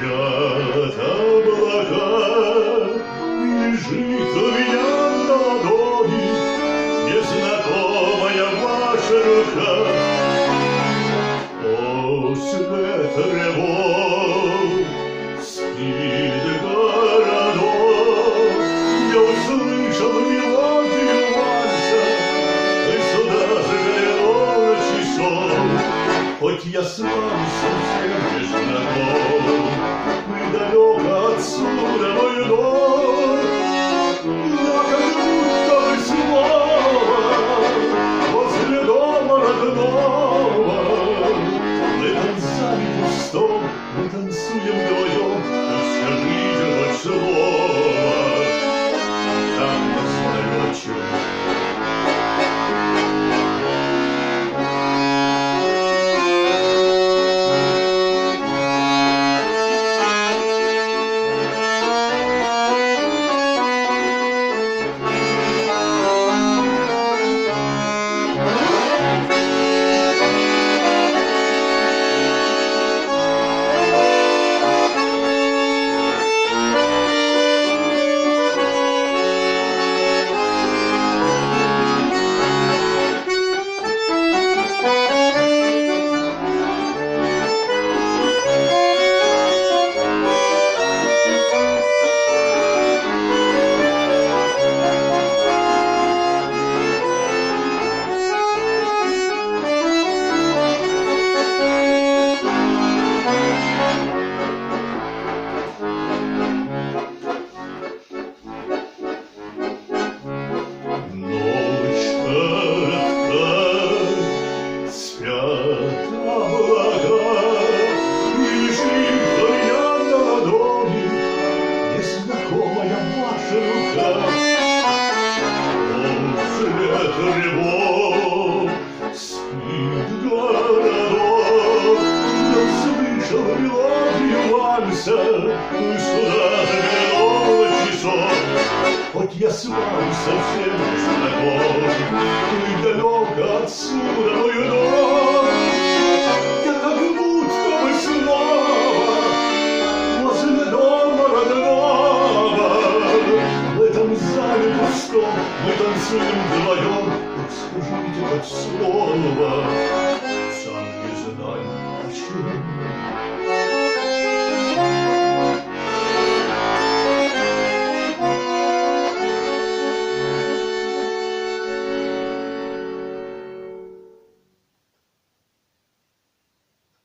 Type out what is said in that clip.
Спят облака, лежит у меня на ладони незнакомая ваша рука. После тревог спит городок, я услышал мелодию вальса, и сюда заглянул на часов. Хоть я с вами совсем не знаком, мы далеко отсюда, мой дом, но как будто бы снова возле дома родного. В этом зале пустом мы танцуем вдвоем, так скажите хоть слово, там не знаю о чем. Тревог спит городок, я слышал мелодию вальса, и сюда заглянул на часов. Хоть я с вами совсем не знаком, и далеко отсюда мой дом, я как будто бы снова возле дома родного. В этом зале пустом мы танцуем вдвоем, так скажите хоть слово,